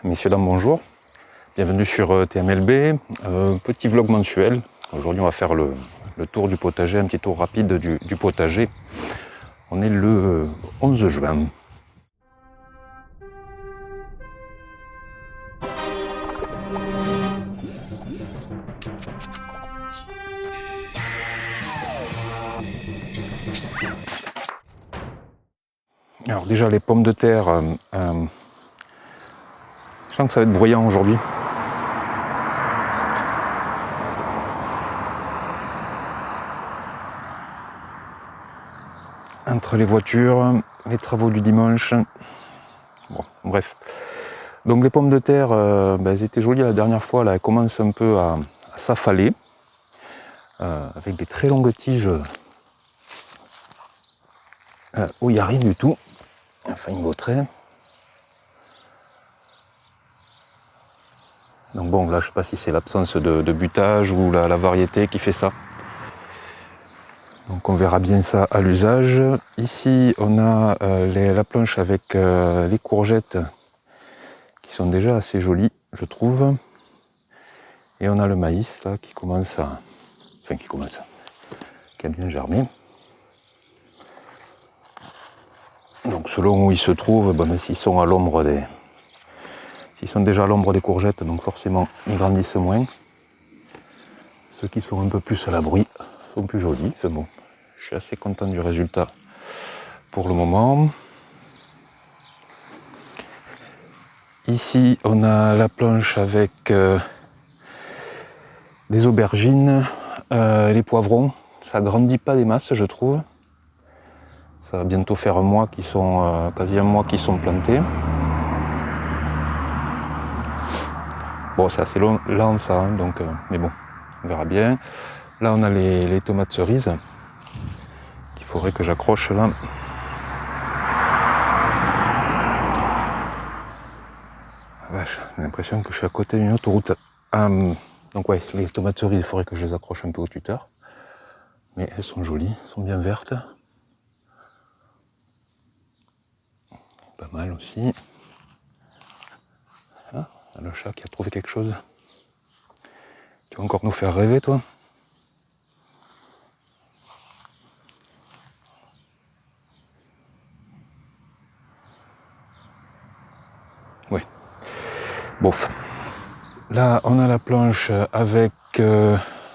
messieurs, dames, bonjour. Bienvenue sur TMLB, petit vlog mensuel. Aujourd'hui on va faire le tour du potager, un petit tour rapide du potager. On est le 11 juin. Alors déjà les pommes de terre, je sens que ça va être bruyant aujourd'hui. Entre les voitures, les travaux du dimanche, bon bref. Donc les pommes de terre, elles étaient jolies la dernière fois, là elles commencent un peu à s'affaler, avec des très longues tiges où il n'y a rien du tout, enfin une vautrait. Donc bon, là je ne sais pas si c'est l'absence de butage ou la variété qui fait ça. Donc on verra bien ça à l'usage. Ici on a la planche avec les courgettes qui sont déjà assez jolies, je trouve. Et on a le maïs là qui commence à... Enfin qui a bien germé. Donc selon où ils se trouvent, ben, s'ils sont à l'ombre des... S'ils sont déjà à l'ombre des courgettes, donc forcément ils grandissent moins. Ceux qui sont un peu plus à l'abri sont plus jolis, c'est bon. Je suis assez content du résultat pour le moment. Ici on a la planche avec des aubergines, les poivrons. Ça grandit pas des masses, je trouve. Ça va bientôt faire un mois qu'ils sont, quasi un mois qu'ils sont plantés. Bon, c'est assez lent ça, hein, donc, mais bon, on verra bien. Là, on a les tomates cerises qu'il faudrait que j'accroche là. Vache, j'ai l'impression que je suis à côté d'une autoroute. Donc ouais, les tomates cerises, il faudrait que je les accroche un peu au tuteur. Mais elles sont jolies, elles sont bien vertes. Pas mal aussi. Ah, le chat qui a trouvé quelque chose. Tu vas encore nous faire rêver, toi? Ouais. Bof. Là, on a la planche avec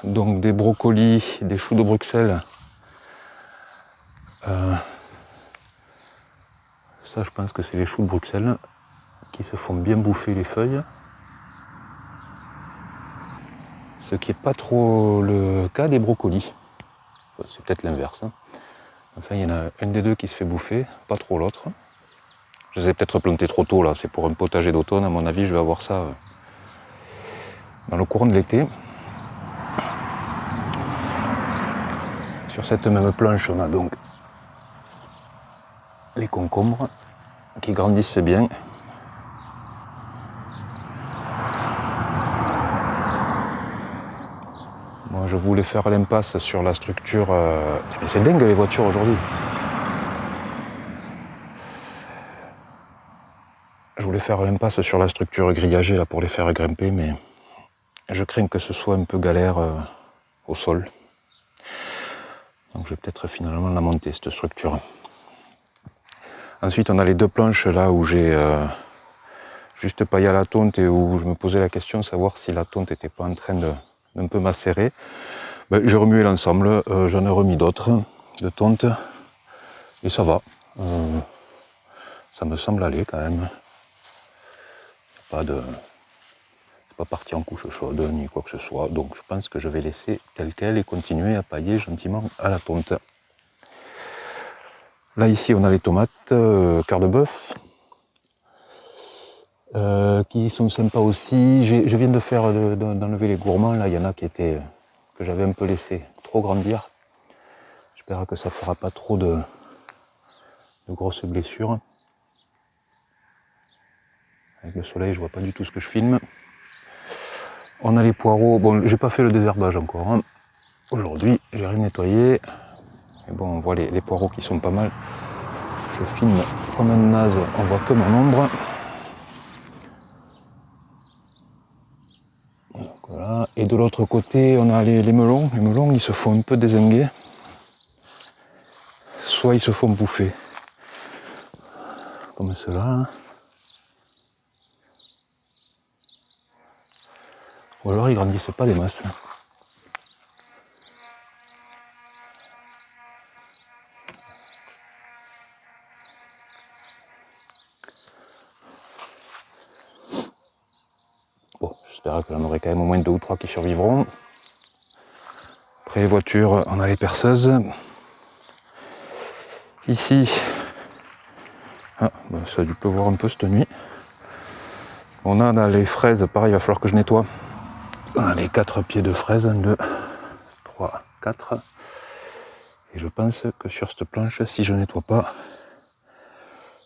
donc des brocolis, des choux de Bruxelles. Ça, je pense que c'est les choux de Bruxelles qui se font bien bouffer les feuilles. Ce qui n'est pas trop le cas des brocolis. C'est peut-être l'inverse. Enfin, il y en a un des deux qui se fait bouffer, pas trop l'autre. Je les ai peut-être plantés trop tôt là, c'est pour un potager d'automne. À mon avis, je vais avoir ça dans le courant de l'été. Sur cette même planche, on a donc les concombres qui grandissent bien. Moi, je voulais faire l'impasse sur la structure... Mais c'est dingue les voitures aujourd'hui. Je voulais faire l'impasse sur la structure grillagée là, pour les faire grimper, mais je crains que ce soit un peu galère au sol. Donc je vais peut-être finalement la monter, cette structure. Ensuite, on a les deux planches là où j'ai juste paillé à la tonte et où je me posais la question de savoir si la tonte n'était pas en train d'un peu macérer. Ben, j'ai remué l'ensemble, j'en ai remis d'autres de tonte et ça va. Ça me semble aller quand même. C'est pas parti en couche chaude ni quoi que ce soit, donc je pense que je vais laisser tel quel et continuer à pailler gentiment à la tonte. Là ici on a les tomates cœur de bœuf qui sont sympas aussi. Je viens de faire d'enlever les gourmands, là il y en a que j'avais un peu laissé trop grandir. J'espère que ça fera pas trop de grosses blessures. Avec le soleil je vois pas du tout ce que je filme. On a les poireaux, bon j'ai pas fait le désherbage encore, hein. Aujourd'hui j'ai rien nettoyé. Mais bon on voit les poireaux qui sont pas mal. Je filme comme un naze, on voit que mon ombre. Et de l'autre côté, on a les melons. Les melons, ils se font un peu dézinguer. Soit ils se font bouffer. Comme cela. Ou alors ils grandissent pas des masses. Bon, j'espère que j'en aurai quand même au moins 2 ou 3 qui survivront. Après les voitures, on a les perceuses. Ici, ça a dû pleuvoir un peu cette nuit. On a les fraises, pareil, il va falloir que je nettoie. On a les 4 pieds de fraises, 1, 2, 3, 4. Et je pense que sur cette planche, si je nettoie pas,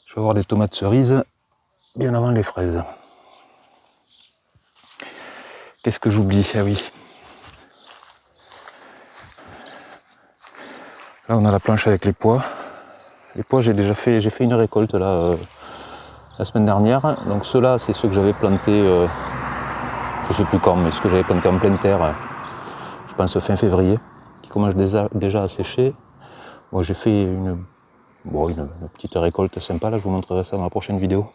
je vais avoir des tomates cerises bien avant les fraises. Qu'est-ce que j'oublie? Ah oui. Là on a la planche avec les pois. Les pois j'ai fait une récolte là la semaine dernière. Donc ceux-là c'est ceux que j'avais plantés, je sais plus quand, mais ceux que j'avais plantés en pleine terre, je pense fin février, qui commencent déjà à sécher. Moi j'ai fait une petite récolte sympa, là je vous montrerai ça dans la prochaine vidéo.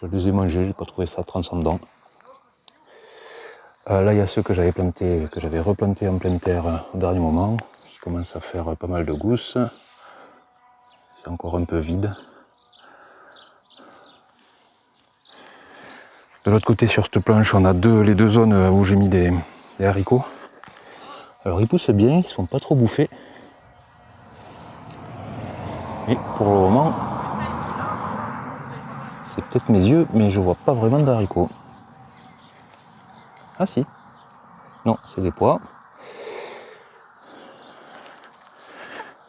Je les ai mangés, j'ai pas trouvé ça transcendant. Là il y a ceux que j'avais replantés en pleine terre au dernier moment, qui commencent à faire pas mal de gousses. C'est encore un peu vide. De l'autre côté sur cette planche on a les deux zones où j'ai mis des haricots. Alors ils poussent bien, ils ne sont pas trop bouffés. Et pour le moment, c'est peut-être mes yeux, mais je vois pas vraiment de haricots. Ah si, non, c'est des pois.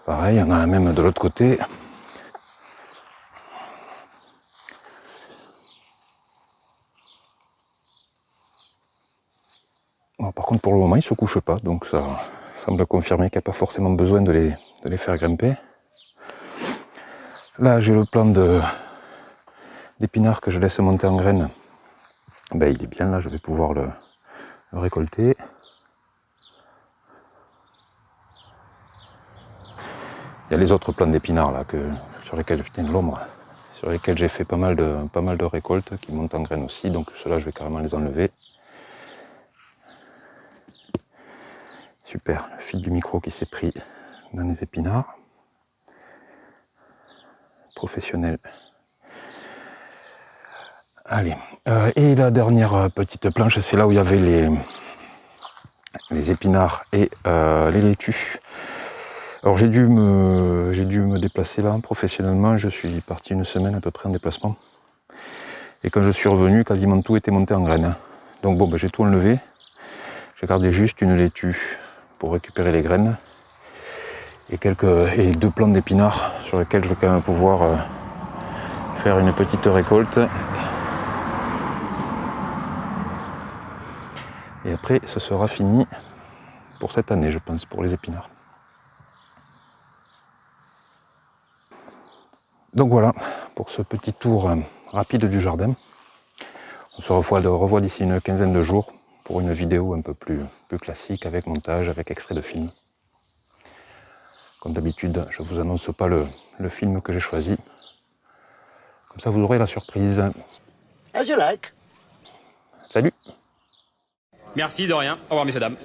Pareil, on a la même de l'autre côté. Bon, par contre, pour le moment, ils ne se couchent pas, donc ça semble confirmer qu'il n'y a pas forcément besoin de les faire grimper. Là, j'ai le plant d'épinards que je laisse monter en graines. Ben, il est bien là, je vais pouvoir le récolter. Il y a les autres plants d'épinards là sur lesquels je tiens de l'ombre, sur lesquels j'ai fait pas mal de récoltes qui montent en graines aussi, donc ceux-là je vais carrément les enlever. Super, le fil du micro qui s'est pris dans les épinards. Professionnel. Allez, et la dernière petite planche, c'est là où il y avait les épinards et les laitues. Alors j'ai dû me déplacer là professionnellement, je suis parti une semaine à peu près en déplacement. Et quand je suis revenu, quasiment tout était monté en graines. Donc bon, j'ai tout enlevé. J'ai gardé juste une laitue pour récupérer les graines. Et 2 plants d'épinards sur lesquels je vais quand même pouvoir faire une petite récolte. Et après, ce sera fini pour cette année, je pense, pour les épinards. Donc voilà, pour ce petit tour rapide du jardin. On se revoit d'ici une quinzaine de jours pour une vidéo un peu plus classique, avec montage, avec extrait de film. Comme d'habitude, je ne vous annonce pas le film que j'ai choisi. Comme ça, vous aurez la surprise. As you like. Salut! Merci, de rien. Au revoir, messieurs, dames.